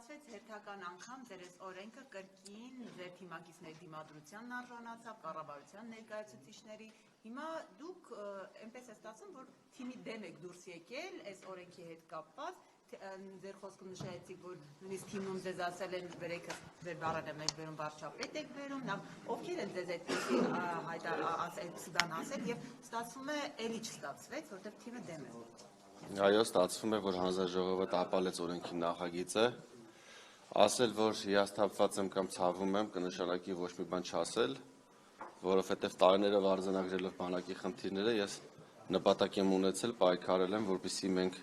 ստացվեց հերթական անգամ ձեր այս օրենքը կրկին ձեր թիմակիցների դիմադրությանն արժանացավ, կառավարության ներկայացուցիչների։ Հիմա դուք այնպես է ստացվում, որ թիմի դեմ եք դուրս եկել այս օրենքի հետ կապված, ձեր խոսքում նշեցիք, որ նույնիսկ թիմում ձեզ ասել են վերեքը ձեր բառերը մեր վերում վարչապետ եք վերում, ովքեր են ձեզ այդպիսի բան ասել եւ ստացվում է էլի չստացվեց, որտեղ թիմը դեմ է։ Այո, ստացվում է, որ հանձնաժողովը տապալեց օրենքի նախագիծը, ասել, որ հիասթափված եմ կամ ցավում եմ, կնշանակի ոչ մի բան չասել, որովհետև տարիներով արձանագրելով բանակի խնդիրները, ես նպատակ եմ ունեցել, պայքարել եմ, որպեսզի մենք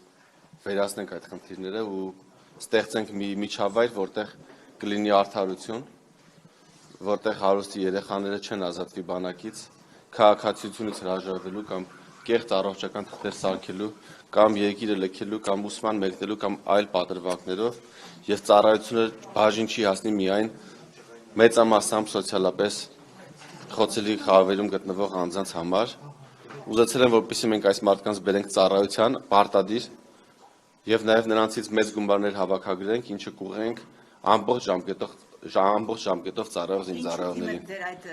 վերացնենք այդ խնդիրները ու ստեղծենք մի միջավայր, որտեղ կլինի արդարություն, որտեղ հարուստի երեխաները չեն ազատվի բանակից, քաղաքացիությունից հրաժարվելու կամ կեղծ առողջական թղթեր սարքելու, կամ երկիրը լքելու, կամ ուսման մեկնելու, կամ այլ պատրվակներով, եւ ծառայությունը բաժին չի հասնի միայն մեծամասամբ սոցիալապես խոցելի խավերում գտնվող անձանց համար։ Ուզեցել եմ, որպեսզի մենք այս մարդկանց բերենք ծառայության, պարտադիր, եւ նաեւ նրանցից մեծ գումարներ հավաքագրենք, ինչը կուղենք ամբողջ ժամկետով ծառայող զինծառայողներին։ Դեր այդ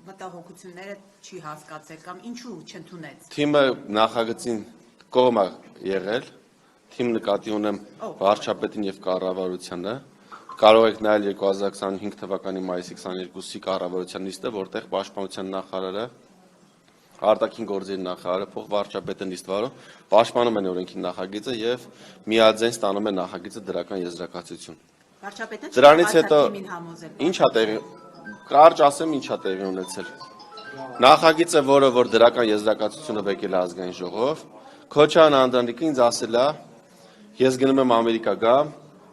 մտահոգությունները չի հասկացել կամ ինչու չընդունեց։ Թիմը նախագծին կողմ է եղել, թիմ նկատի ունեմ վարչապետին եւ կառավարությանը, կարող եք նայել 2025 թվականի մայիսի 22-ի կառավարության նիստը, որտեղ պաշտպանության նախարարը, արտաքին գործերի նախարարը, փոխվարչապետը նիստ վարում, պաշտպանում են օրենքի նախագիծը եւ միաձայն ստանում են նախագիծը դրական եզրակացություն։ Վարչապետը Դրանից հետո ինչա տեղի կարճ ասեմ ինչա տեղի ունեցել։ Նախագիծը, որը որ դրական եզրակացությունը վեկել է ազգային ժողով, Քոչարյան Անդրանիկը ինձ ասել է, ես գնում եմ Ամերիկա գամ,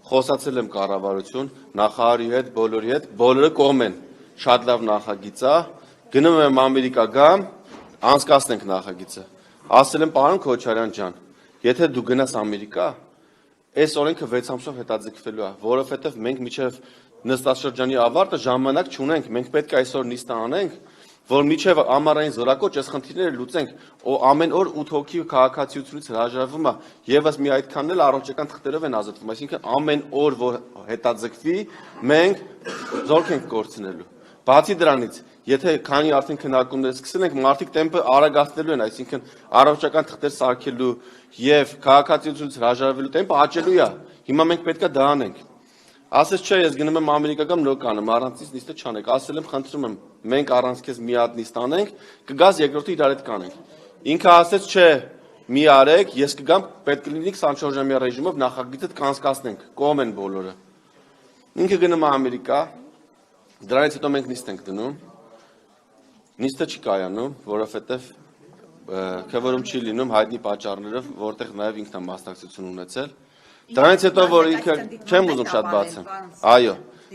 խոսացել եմ կառավարություն, նախարարի հետ, բոլորի հետ, բոլորը կողմ են, շատ լավ նախագիծ է, գնում եմ Ամերիկա գամ, անցկացնենք նախագիծը։ Ասել եմ, պարոն Քոչարյան ջան, եթե դու գնաս Ամերիկա, այս օրենքը 6 ամսով հետաձգվելու է, որովհետև մենք միջև նստաշրջանի ավարտը ժամանակ չունենք, մենք պետք է այսօր նիստը անենք, որ միջև ամառային զորակոչ այս խնդիրները լուծենք, ամեն օր 8 հոգի քաղաքացիությունից հրաժարվում է, եւս մի այդքանն էլ առողջական թղթերով են ազատվում, այսինքն ամեն օր որ հետաձգվի, մենք զորք ենք կորցնելու։ Բացի դրանից, եթե քանի արդեն քննարկումներ սկսել ենք, մարդիկ տեմպը արագացնելու են, այսինքն առողջական թղթեր սարքելու եւ քաղաքացիությունից հրաժարվելու տեմպը աճելու է։ Հիմա մենք պետք է դա անենք։ Ասես չէ, ես գնում եմ Ամերիկա կամ նոր կանեմ, առանց նիստը չանեք, ասել եմ, խնդրում եմ, մենք առանց քեզ մի հատ նիստ անենք, կգաս երկրորդը իրար հետ կանենք։ Ինքը ասեց, չէ, մի արեք, ես կգամ, պետք է լինի 24 ժամյա ռեժիմով նախագիծը կանցկացնենք, կողմ են բոլորը։ Ինքը գնում է Ամերիկա, դրանից հետո մենք նիստ ենք դնում, նիստը չի կայանում, որովհետև քվորում չի լինում հայտնի պատճառներով, որտեղ նաև ինքն է մասնակցություն ունեցել։ Դրանից հետո որ ինքը չեմ ուզում շատ բացեմ։ Այո։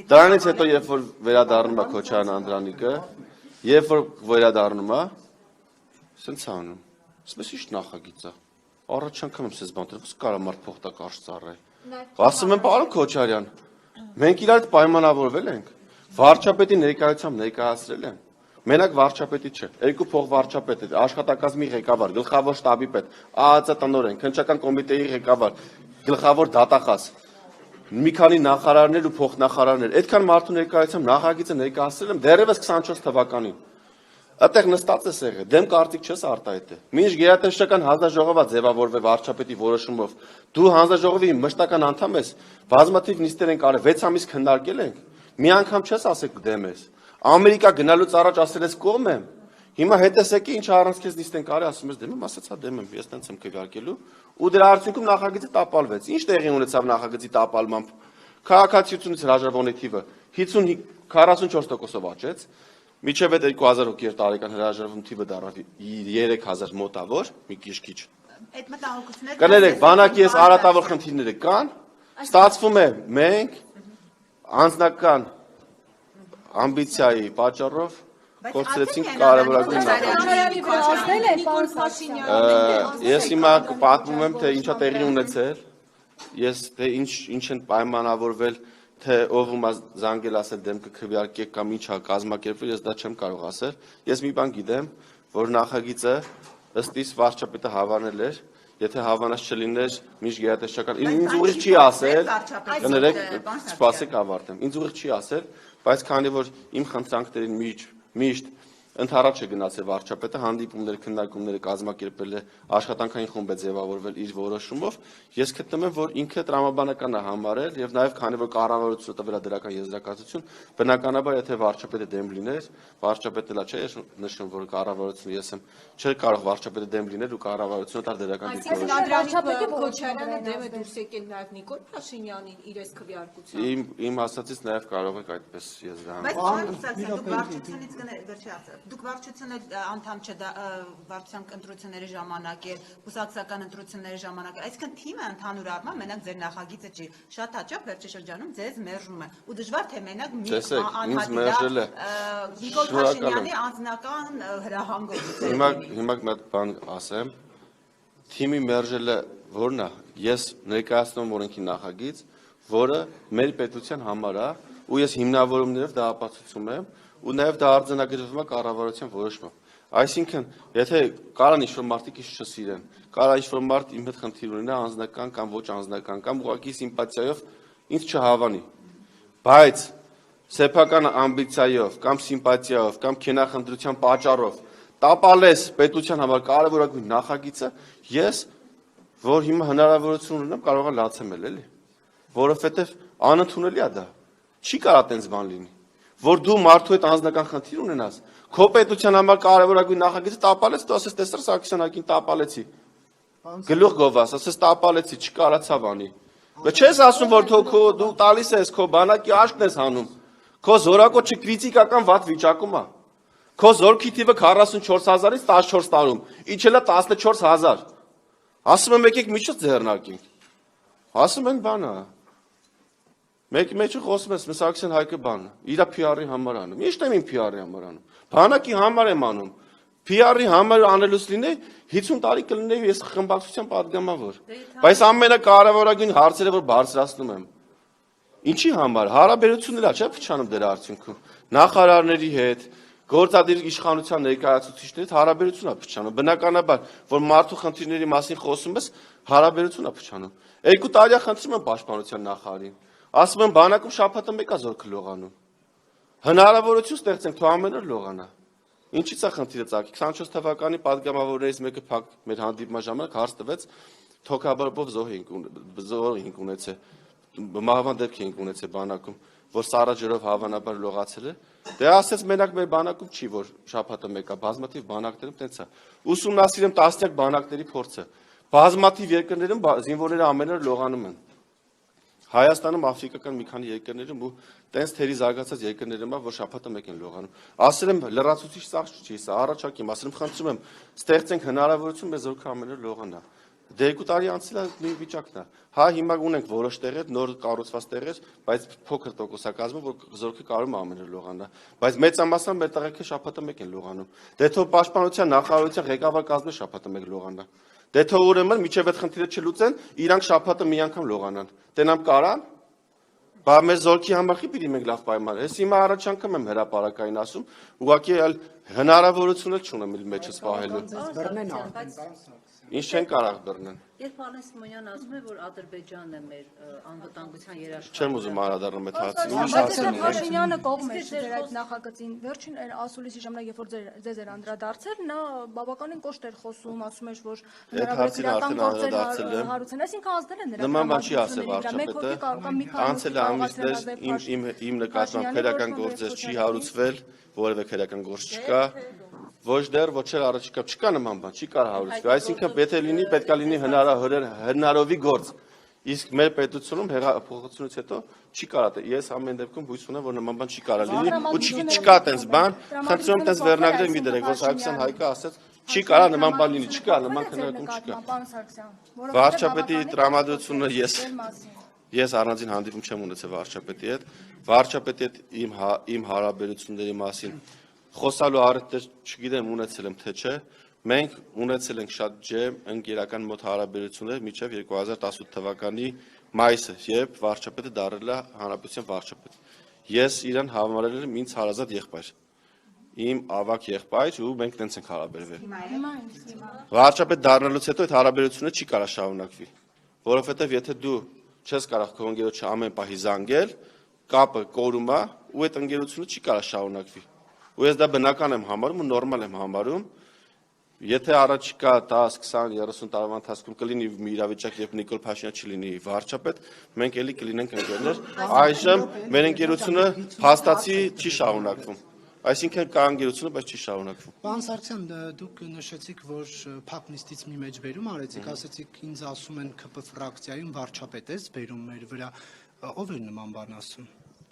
Դրանից հետո երբ որ վերադառնում է Քոչարյան Անդրանիկը, երբ որ վերադառնում է, սենց անում։ Ասես ի՞նչ նախագիծ է։ Առաջ անգամ եմ սես բան դրել, ո՞ս կարա մարդ փոխտակ արժ ծառայ։ Ասում եմ, պարոն Քոչարյան, մենք իրար հետ պայմանավորվել ենք։ Վարչապետի ներկայությամբ ներկայացրել եմ։ Մենակ վարչապետի չէ, երկու փոխվարչապետ է, աշխատակազմի ղեկավար, գլխավոր շտաբի պետ, ԱԱԾ տնօրեն, քննչական կոմիտեի ղեկավար, գլխավոր դատախազ, մի քանի նախարարներ ու փոխնախարարներ, այդքան մարդու ներկայությամբ նախագիծը ներկայացրել եմ դեռևս 24 թվականին։ Այդտեղ նստած է եղել, դեմ կարծիք չես արտահայտել։ Մինչ գերատեսչական հանձնաժողովը ձևավորվի վարչապետի որոշումով, դու հանձնաժողովի մշտական անդամ ես, բազմաթիվ նիստեր ենք արել, 6 ամիս քննարկել ենք, մի անգամ չես ասել դեմ ես։ Ամերիկա գնալուց առաջ ասել ես կողմ եմ։ Հիմա հետեսեկի ինչ առանց քեզ նիստ ենք արել, ասում ես դեմ եմ, ասացա դեմ եմ, ես տենց եմ քվեարկելու, ու դրա արդյունքում նախագիծը տապալվեց։ Ինչ տեղի ունեցավ նախագծի տապալմամբ։ Քաղաքացիությունից հրաժարվողների թիվը 44%-ով աճեց, միջև այդ 2000 հոգի տարեկան հրաժարվում թիվը դառավ 3000 մոտավոր, մի քիչ։ Այդ մտահոգությունները կներեք, բանակի այս արատավոր խնդիրները կան, ստացվում է մենք անձնական ամբիցիայի պատճառով կորցրեցինք կարևորագույն նախագիծ։ Ես հիմա պատմում եմ, թե ինչա տեղի ունեցել, ես թե ինչ են պայմանավորվել, թե ով ում զանգել ասել դեմ կքվեարկեք կամ ինչա կազմակերպվել, ես դա չեմ կարող ասել։ Ես մի բան գիտեմ, որ նախագիծը ըստ իս վարչապետը հավանել էր եթե հավանած չլիներ միշտ գերատեսչական ինձ ուղիղ չի ասել, կներեք, սպասեք ավարտեմ։ Ինձ ուղիղ չի ասել, բայց քանի որ իմ խնդրանքներին միշտ ընդառաջ է գնացել վարչապետը, հանդիպումներ, քննարկումները կազմակերպել է, աշխատանքային խումբ է ձևավորվել իր որոշումով, ես գտնում եմ, որ ինքը տրամաբանական է համարել եւ նաեւ քանի որ կառավարությունը տվել է դրական եզրակացություն, բնականաբար եթե վարչապետը դեմ լիներ, վարչապետը լա չէ նշում, որ կառավարությունը ես եմ, չէր կարող վարչապետը դեմ լինել ու կառավարությունը տար դրական դիրքորոշում։ Վարչապետը Քոչարյանը դեմ է դուրս եկել նաեւ Նիկոլ Փաշինյանին իր այս քվեարկությամբ։ Իմ ասածից նաեւ կարող եք այդպես եզրահանգել։ Բայց դուք վարչությունը անդամ չէ վարչության ընտրությունների ժամանակ է, կուսակցական ընտրությունների ժամանակ է, այսինքն թիմը ընդհանուր առմամբ մենակ ձեր նախագիծը չի, շատ հաճախ վերջի շրջանում ձեզ մերժում է, ու դժվար թե մենակ մի անհատի Նիկոլ Փաշինյանի անձնական հրահանգով։ Հիմա մի հատ բան ասեմ, թիմի մերժելը որն է, ես ներկայացնում օրենքի նախագիծ, որը մեր պետության համար է, ու ես հիմնավորումներով դա ապացուցում եմ, ու նաև դա արձանագրվում է կառավարության որոշմամբ։ Այսինքն, եթե կարան ինչ-որ մարդիկ ինչ չսիրեն, կարա ինչ-որ մարդ իմ հետ խնդիր ունենա անձնական կամ ոչ անձնական կամ ուղղակի սիմպաթիայով ինձ չհավանի, բայց սեփական ամբիցիայով կամ սիմպաթիայով կամ քենախնդրության պատճառով տապալես պետության համար կարևորագույն նախագիծը, ես, որ հիմա հնարավորություն ունեմ, կարող եմ լացեմել, էլի, որովհետև անընդունելի է դա, չի կարա տենց բան լինի, որ դու մարդու հետ անձնական խնդիր ունենաս, քո պետության համար կարևորագույն նախագիծը տապալես, դու ասես տեսար Սարգսյանին տապալեցի, գլուխ գովաս, ասես տապալեցի, չկարացավ անի, չես ասում, որ դու տալիս ես քո բանակի աշկն ես հանում, քո զորակոչը կրիտիկական վատ վիճակում է, քո զորքի թիվը 44,000-ից 14 տարում, իջել է 14,000, ասում եմ եկեք միջոց ձեռնարկենք, ասում են բանը, Մեկ մեջը խոսում ես Սարգսյան Հայկը բանը, իրա PR-ի համար անում, ինչ եմ իմ PR-ի համար անում, բանակի համար եմ անում, PR-ի համար անելուց լինի 50 տարի կլինեի ես խմբակցության պատգամավոր, բայց ամենակարևորագույն հարցերը որ բարձրացնում եմ, ինչի համար, հարաբերությունն է չէ փչանում դրա արդյունքում, նախարարների հետ, գործադիր իշխանության ներկայացուցիչների հետ հարաբերություն է փչանում, բնականաբար, որ մարդու խնդիրների մասին խոսում ես, հարաբերություն է փչանում, 2 տարի խնդրում եմ պաշտպանության նախարարին, ասում եմ բանակում շաբաթը մեկա զորքը լողանում, հնարավորություն ստեղծենք, թող ամեն օր լողանա, ինչից է խնդիրը ծագի, 24 թվականի պատգամավորներից մեկը փակ մեր հանդիպման ժամանակ հարց տվեց, թոքաբարբով զոհ էինք ունեցել, մահվան դեպք էինք ունեցել բանակում, որ սառաջերով հավանաբար լողացել է, դե ասեց մենակ մեր բանակում չի, որ շաբաթը մեկա, բազմաթիվ բանակներում տենց է, ուսումնասիրեմ տասնյակ բանակների փորձը, բազմաթիվ երկրներում զինվորները ամեն օր լողանում են, Հայաստանում աֆրիկական մի քանի երկրներում ու տենց թերի զարգացած երկրներում որ շաբաթը մեկ են լողանում։ Ասել եմ լրացուցիչ սաղ չի, սա առաջարկեմ, ասել եմ խնդրում եմ, ստեղծենք հնարավորություն մեր զորքը ամեն օր լողանա։ Դե 2 տարի անցել է նույն վիճակն է։ Հա հիմա ունենք որոշ տեղեր, նոր կառուցված տեղեր, բայց փոքր տոկոսակազմը, որ զորքը կարող է ամեն օր լողանա։ Բայց մեծամասամբ մեր տեղեքը շաբաթը մեկ են լողանում։ Դե թող պաշտպանության նախարարության ղեկավար կազմը շաբաթը մեկ լողանա։ Դե թող ուրեմն միջև այդ խնդիրը չլուծեն, իրանք շաբաթը մի անգամ լողանան։ Տենամ կարան։ Բա մեր զորքի համար չի պիտի մենք լավ պայման։ Ես հիմա առաջ անգամ եմ հրապարակային ասում, ուղղակի այլ հնարավորություն չունեմ իր մեջս պահելու։ Ինչ չեն կարող բռնեն։ Երբ Արեն Սիմոնյանն ասում է, որ Ադրբեջանն է մեր անվտանգության երաշխիքը։ Չեմ ուզում անդրադառնալ այդ հարցին։ Բայց Փաշինյանը կողմ է ձեր այդ նախագծին վերջին ասուլիսի ժամանակ, երբ որ ձեզ էր անդրադարձել, նա բավականին կոշտ էր խոսում, ասում էր, որ հնարավորական գործեր հարուցեն, այսինքն ազդել են նրա։ Նման բան չի ասել վարչապետը։ Անցել է ամիսներ իմ նկատմամբ քրեական գործեր չի հարուցվել, որևէ քրեական գործ չկա։ Ոչ դեռ ոչ էլ առաջիկա չկա նման բան, չի կարող հարուցվել։ Այսինքն եթե լինի, պետքա լինի հնարովի գործ։ Իսկ մեր պետությունում հեղափոխությունից հետո չի կարող։ Ես ամեն դեպքում հույս ունեմ, որ նման բան չի կարող լինի ու չկա տենց բան։ Խնդրում եմ տենց վերնագրեր մի դրեք, որ Սարգսյան Հայկը ասեց, չի կարող նման բան լինի, չկա, նման քննարկում չկա։ Վարչապետի տրամադրությունը ես առանձին հանդիպում չեմ ունեցել վարչապետի հետ։ Վարչապետի հետ իմ հարաբերությունների մասին խոսալու առիթ չգիտեմ ունեցել եմ թե չէ, մենք ունեցել ենք շատ ջերմ ընկերական մոտ հարաբերություններ մինչև 2018 թվականի մայիսը, երբ վարչապետը դարձել է հանրապետության վարչապետ։ Ես իրան համարել եմ ինձ հարազատ եղբայր։ իմ ավակ եղբայր ու մենք տենց ենք հարաբերվել։ Հիմա ինձ հիմա։ Վարչապետ դառնալուց հետո այդ հարաբերությունը չի կարող շարունակվի, որովհետև եթե դու չես կարող քո ընկերոջը ամեն պահի զանգել, կապը կորում է ու այդ ընկերությունը չի կարող շարունակվի։ Ու ես դա բնական եմ համարում ու նորմալ եմ համարում, եթե առաջիկա 10, 20, 30 տարվա ընթացքում կլինի մի իրավիճակ, երբ Նիկոլ Փաշինյանը չլինի վարչապետ, մենք էլի կլինենք ընկերներ, այժմ մեր ընկերությունը փաստացի չի շարունակվում։ Այսինքն կա ընկերությունը, բայց չի շարունակվում։ Պարոն Սարգսյան, դուք նշեցիք, որ փակ նիստից մի մեջբերում արեցիք, ասեցիք ինձ ասում են ԿՊ ֆրակցիայում վարչապետ ես բերում մեր վրա, ով է նման բան ասում։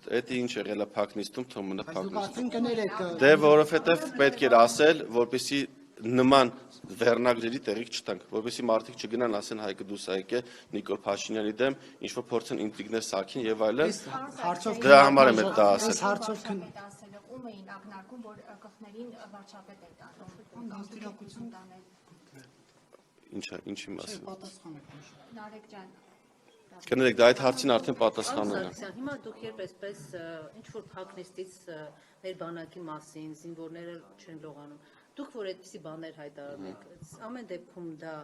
Դա ինչ եղել է փակ նիստում, թող մնա փակ նիստում։ Արդեն կներեք։ Դե որովհետև պետք էր ասել, որպեսզի նման վերնագրերի տեղիք չտանք, որպեսզի մարդիկ չգնան ասեն Հայկը դուս եկե Նիկոլ Փաշինյանի դեմ, ինչ որ փորձեն ինտրիգներ սարքին եւ այլն։ Դրա համար եմ դա ասել։ Հարցով ասել ում էին ակնարկում, որ կողմերին վարչապետ է տանում։ Դաստիարակություն տանել։ Ինչի մասին։ Նարեկ ջան։ Կներեք, դա այդ հարցին արդեն պատասխանել է։ Հիմա դուք երբ այսպես ինչ որ փակնիստից մեր բանակի մասին զինվորները չեն լողանում, դուք որ այդպիսի բաներ հայտարարեք, ամեն դեպքում դա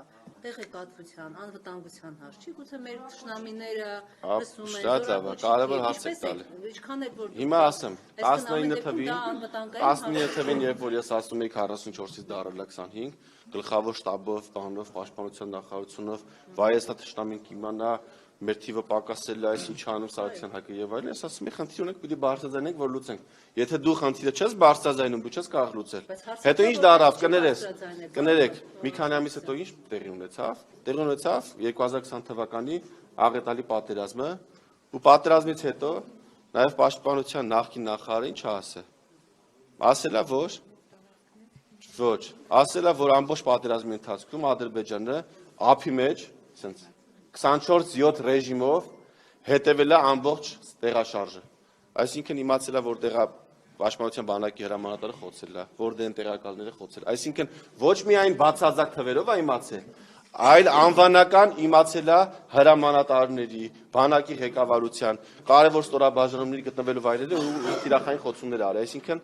տեղեկատվության, անվտանգության հարց չի, գուցե մեր թշնամիները լսում են, շատ լավ, կարևոր հարց եք տալի։ Ինչքան էլ որ Հիմա ասեմ, 19 թվին, երբ որ ես ասում էի 44-ից դարել 25, գլխավոր շտաբով, տանով, պաշտպանության նախարարությունով, վայեսա թշնամին կիմանա, մեր թիվը պակասել է, այս ինչ անում Սարգսյան Հայկը եւ այլն, ես ասում եմ խնդիր ունենք, պիտի բարձրաձայնենք, որ լուծենք։ Եթե դու խնդիրը չես բարձրաձայնում, դու չես կարող լուծել։ Հետո ինչ դարավ, կներեք, մի քանի ամիս հետո ինչ տեղի ունեցավ։ Տեղի ունեցավ 2020 թվականի աղետալի պատերազմը, ու պատերազմից հետո նաեւ պաշտպանության նախկին նախարարը ինչ ասել։ Ասելա որ ամբողջ պատերազմի ընթացքում Ադրբեջանը ափի մեջ, ասենց 24/7 ռեժիմով հետևել է ամբողջ տեղաշարժը։ Այսինքն իմացել է, որ տեղա պաշտպանության բանակի հրամանատարը խոցել է, որ դեն տեղակալները խոցել։ Այսինքն ոչ միայն բացարձակ թվերով է իմացել, այլ անվանական իմացել է հրամանատարների, բանակի ղեկավարության, կարևոր ստորաբաժանումների գտնվելու վայրերը ու տիրախային խոցումներ արել։ Այսինքն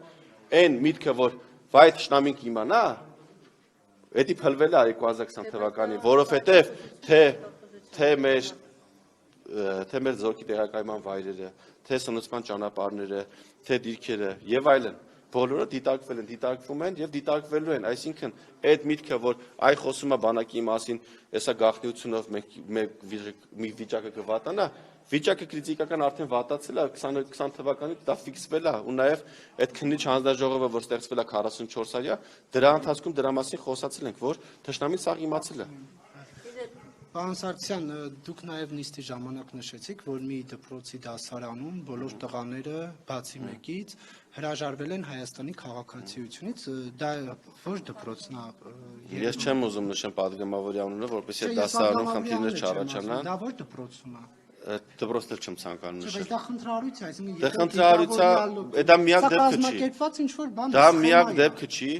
այն միտքը, որ վայ թշնամին կիմանա, դա փլվել է 2020 թվականին, որովհետև թե մեր զորքի տեղակայման վայրերը, թե սնուցման ճանապարհները, թե դիրքերը եւ այլն, բոլորը դիտարկվել են, դիտարկվում են եւ դիտարկվելու են, այսինքն այդ միտքը, որ այ խոսում է բանակի մասին, հեսա գաղտնիությունով մի վիճակը կվատանա, վիճակը քրիտիկական արդեն վատացել է 20 թվականին դա ֆիքսվել է ու նաեւ այդ քննիչ հանձնաժողովը որ ստեղծվել է 44-արյա դրա ընթացքում դրա մասին խոսացել ենք որ թշնամին սաղ իմացել է։ Պարոն Սարգսյան, դուք նաև նիստի ժամանակ նշեցիք, որ մի դպրոցի դասարանում բոլոր տղաները բացի մեկից հրաժարվել են Հայաստանի քաղաքացիությունից, դա ոչ դպրոցն է։ Ես չեմ ուզում նշեմ падգամավորի անունը, որպեսզի դասարանում խնդիրներ չառաջանան։ Դա ոչ դպրոցն է։ Դպրոցն էլ չեմ ցանկանում նշել։ Դա խնդրարույց է, այսինքն Դա խնդրարույց է, դա միակ դեպքը չի։ Կազմակերպված ինչ որ բան։ Դա միակ դեպքը չի։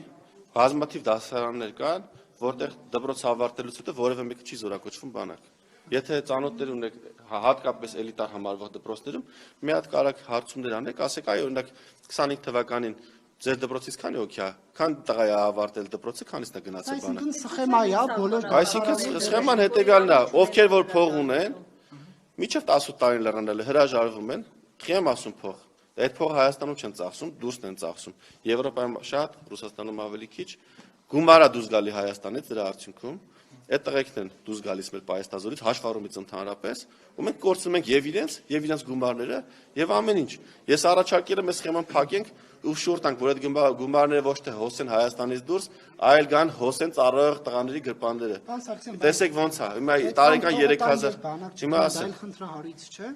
Բազմաթիվ դասարաններ կան, որտեղ դպրոց ավարտելուց հետո որևէ մեկը չի զորակոչվում բանակ։ Եթե ծանոթներ ունեք, հատկապես էլիտար համարվող դպրոցներում, մի հատ կարակ հարցումներ անեք, ասեք, այ օրինակ 25 թվականին ձեր դպրոցից քանի հոգի է, քան տղա է ավարտել դպրոցը, քանիսն է գնացել բանակ։ Այսինքն սխեմա է, բոլոր։ Այսինքն սխեման հետեւյալն է, ովքեր որ փող ունեն, միջև 18 տարին լրանել հրաժարվում են, խիամ ասում փող։ Այդ փողը Հայաստանում չեն ծախսում, դուրսն են ծախսում։ Եվրոպայում շատ, Ռուսաստանում ավելի քիչ, գումարա դուրս գալի Հայաստանից դրա արդյունքում, այդ տղեկն են դուրս գալիս մեր պայստազորից, հաշվառումից ընդհանրապես, ու մենք կորցնում ենք եւ իրենց գումարները եւ ամեն ինչ։ Ես առաջարկել եմ այս սխեման փակենք ու շուրջ տանք, որ այդ գումարները ոչ թե հոսեն Հայաստանից դուրս, այլ գան հոսեն ծառայող տղաների գրպանները։ Տեսեք ոնց է, հիմա տարեկան 3000, հիմա ասեմ, խնդրահարից չէ։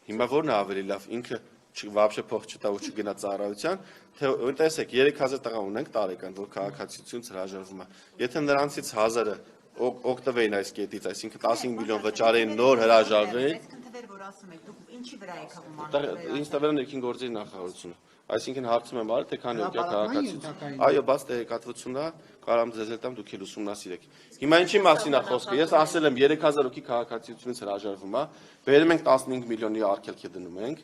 Հիմա որն է ավելի լավ, ինքը вообще փող չտա ու չգնա ծառայության, թե տեսեք 3000 տղա ունենք տարեկան, որ քաղաքացիությունից հրաժարվում է։ Եթե նրանցից 1000-ը օգտվեին այս կետից, այսինքն 15 միլիոն վճարեին նոր հրաժարվեին, Այսինքն թվեր որ ասում եք, դուք ինչի վրա եք հավում ինձ տվել են ներքին գործերի նախարարությունը։ Այսինքն հարցում եմ արել, թե քանի հոգի է քաղաքացիություն։ Այո, բաց տեղեկատվությունն է, կարամ ձեզ էլ տամ, դուք էլ ուսումնասիրեք։ Հիմա ինչի մասին է խոսքը։ Ես ասել եմ 3000 հոգի քաղաքացիությունից հրաժարվում է, բերում ենք 15 միլիոնի արգելք է դնում ենք։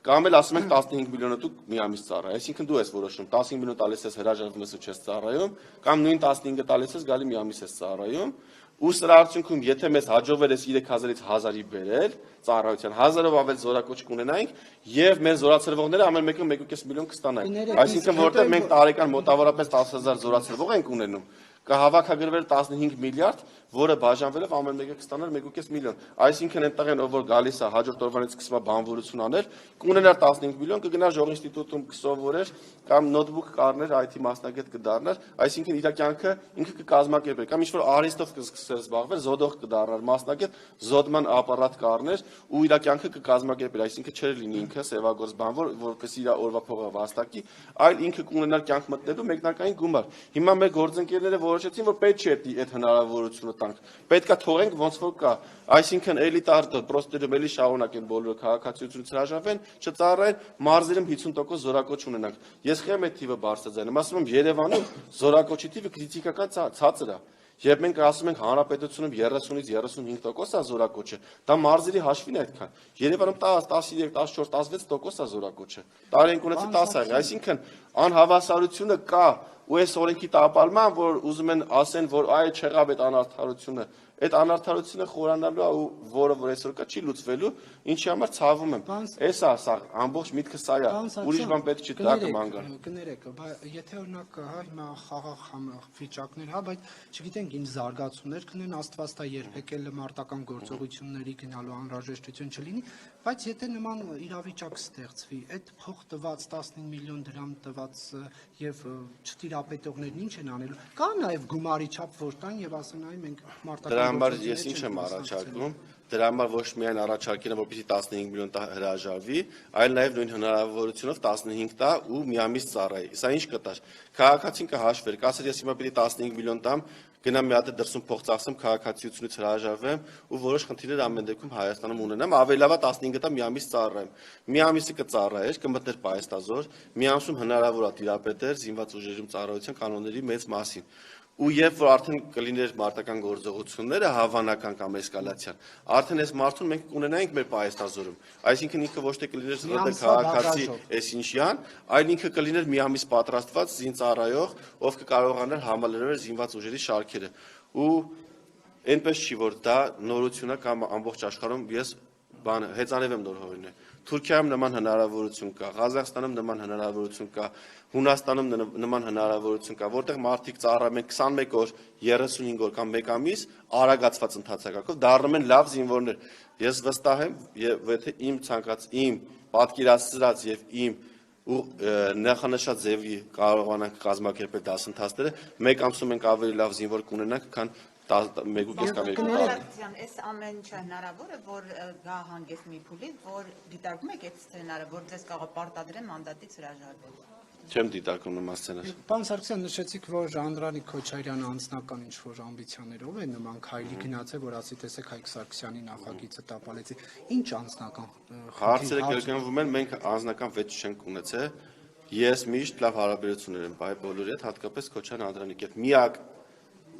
Կամ էլ ասում ենք 15 միլիոնը դու մի ամիս ծառայ, այսինքն դու ես որոշում 15 միլիոն տալիս ես հրաժարվում ես ու չես ծառայում, կամ նույն 15-ը տալիս ես գալի մի ամիս ես ծառայում, ու սրա արդյունքում եթե մեզ հաջողվել է 3000-ից 1000-ի բերել ծառայության 1000-ով ավել զորակոչ կունենայինք եւ մեր զորացրվողները ամեն մեկը 1.5 միլիոն կստանային, այսինքն որտեղ մենք տարեկան մոտավորապես 10000 զորացրվող ենք ունենում, կհավաքագրվեր 15 միլիարդ, որը բաժանվելով ամեն մեկը կստանար 1.5 միլիոն։ Այսինքն այնտեղ են ով որ գալիս է հաջորդ օրվանից սկսવા բանվորություն անել, կունենար 15 միլիոն, կգնար ժող ինստիտուտում կսովորեր կամ նոթբուք կառներ, IT մասնագետ կդառնար, այսինքն իր կյանքը ինքը կկազմակերպեր, կամ ինչ-որ արհեստով կսկսեր զբաղվել, զոդող կդառնար մասնագետ, զոդման ապարատ կառներ ու իր կյանքը կկազմակերպեր, այսինքն չէր լինի ինքը սևագործ բանվոր, որպես իր օրվա փողը վաստակի, այլ ինքը կունենար կյանք մտնելու մեկնարկային գումար։ Հիմա մեր գործընկերները որոշեցին, որ պետք չէ այդ հնարավորությունը տանք։ Պետքա թողենք ոնց որ կա։ Այսինքն էլիտար պրոստերում էլի շարունակեն բոլորը քաղաքացիությունից հրաժարվեն, չծառայեն, մարզերում 50% զորակոչ ունենանք։ Ես խեմ այդ թիվը բարձրացնում, ասում եմ Երևանում զորակոչի թիվը քրիտիկական ցածր է։ Երբ մենք ասում ենք հանրապետությունում 30-ից 35% է զորակոչը, դա մարզերի հաշվին է այդքան։ Երևանում 10, 13, 14, 16% է զորակոչը։ Տարին ունեցի 10 է, այսինքն անհավասարությունը կա, ու այս օրենքի տապալման, որ ուզում են ասեն, որ այ չեղավ այդ անարդարությունը, այդ անարդարությունը խորանալու է ու որը որ այսօր կա չի լուծվելու, ինչի համար ցավում եմ։ Էս է սա, ամբողջ միտքը սա է, ուրիշ բան պետք չի դա կման գալ։ Կներեք, եթե օրինակ հա հիմա խաղաղ վիճակներ, հա, բայց չգիտենք ինչ զարգացումներ կնեն, Աստված տա երբեք էլ մարտական գործողությունների գնալու անհրաժեշտություն չլինի, բայց եթե նման իրավիճակ ստեղծվի, այդ փող տված 15 միլիոն դրամ տված եւ չտիրապետողներն ինչ են անելու։ Կա նաեւ գումարի չափ, որ տան եւ ասեն այ մենք մարտական Դրա համար ես ինչ եմ առաջարկում, դրա համար ոչ միայն առաջարկելը, որպեսզի 15 միլիոն տա հրաժարվի, այլ նաև նույն հնարավորությունով 15 տա ու մի ամիս ծառայի։ Սա ինչ կտար։ Քաղաքացին կհաշվեր, կասեր ես հիմա պիտի 15 միլիոն տամ, գնամ մի հատ դրսում փող ծախսեմ, քաղաքացիությունից հրաժարվեմ ու որոշ խնդիրներ ամեն դեպքում Հայաստանում ունենամ, ավելի լավ է 15 տա մի ամիս ծառայեմ։ Մի ամիսը կծառայեր, կմտներ պայստազոր, մի ամսում հնարավոր է տիրապետել զինված ուժերում ծառայության կանոնների մեծ մասին։ Ու երբ որ արդեն կլիներ մարտական գործողությունները հավանական կամ էսկալացիան, արդեն այս մարդուն մենք կունենայինք մեր պայստազորում, այսինքն ինքը ոչ թե կլիներ ՍԴ քաղաքացի էսինշյան, այլ ինքը կլիներ մի ամիս պատրաստված զինծառայող, ով կկարողանար համալրել զինված ուժերի շարքերը։ Ու այնպես չի որ դա նորություն է կամ ամբողջ աշխարհում ես հեծանիվ եմ նոր հորինել։ Թուրքիայում նման հնարավորություն կա, Ղազախստանում նման հնարավորություն կա, Հունաստանում նման հնարավորություն կա, որտեղ մարդիկ ծառայում են 21 օր, 35 օր կամ 1 ամիս արագացված ընթացակարգով դառնում են լավ զինվորներ։ Ես վստահ եմ, եթե իմ ցանկած իմ պատկերացրած եւ իմ ու նախանշած ձևի կարողանանք կազմակերպել դասընթացները, 1 ամսում ենք ավելի լավ զինվոր կունենանք, քան 1.5 կամ 2 տարի։ Այս ամեն ինչը հնարավոր է, որ գա հանգես մի փուլի, որ դիտարկում եք այդ սցենարը, որ ձեզ կարող պարտադրեն մանդատից հրաժարվել։ Չեմ դիտարկում նման սցենար։ Պարոն Սարգսյան, նշեցիք, որ Անդրանիկ Քոչարյանը անձնական ինչ-որ ամբիցիաներով է նման քայլի գնացել, որ ասի տեսեք Հայկ Սարգսյանի նախագիծը տապալեցի։ Ինչ անձնական հարցերը կրկնվում են, մենք անձնական վեճ չենք ունեցել։ Ես միշտ լավ հարաբերություններ եմ բայ բոլորի հետ, հատկապես Քոչարյան Անդրանիկի հետ։ Միակ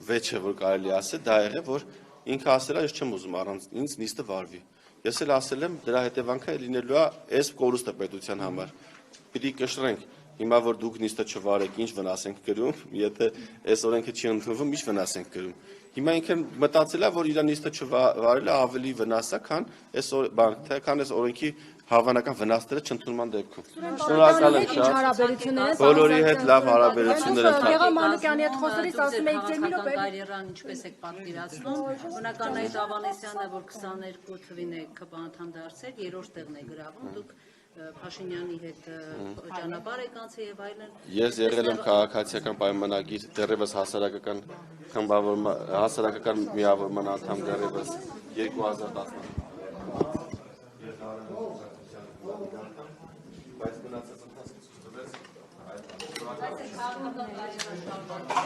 վեճը, որ կարելի ասել, դա եղել, որ ինքը ասել է, ես չեմ ուզում առանց ինձ նիստը վարվի։ Ես էլ ասել եմ, դրա հետևանքը լինելու է այս կորուստը պետության համար։ Պիտի կշռենք, հիմա որ դուք նիստը չվարեք, ինչ վնաս ենք կրում, եթե այս օրենքը չի ընդունվում, ինչ վնաս ենք կրում։ Հիմա ինքը մտածել է, որ իր նիստը չվարելը ավելի վնաս է, քան այս օրենքի հավանական վնասները չընդունման դեպքում։ Շնորհակալ եմ շատ։ Բոլորի հետ լավ հարաբերություններ են։ Գեղամ Մանուկյանի հետ խոսելիս ասում եք ձեր մի րոպե կարիերան ինչպես եք պատկերացնում, բնական այդ Ավանեսյանը, որ 22 թվին է ԿՊ անդամ դարձել, երրորդ տեղն է գրավում, դուք Փաշինյանի հետ ճանապարհ եք անցել եւ այլն։ Ես եղել եմ քաղաքացիական պայմանագիր, դեռևս հասարակական խմբավորման, հասարակական միավորման անդամ դեռևս 2010 բայց մնացած ընթացքը ցույց տվեց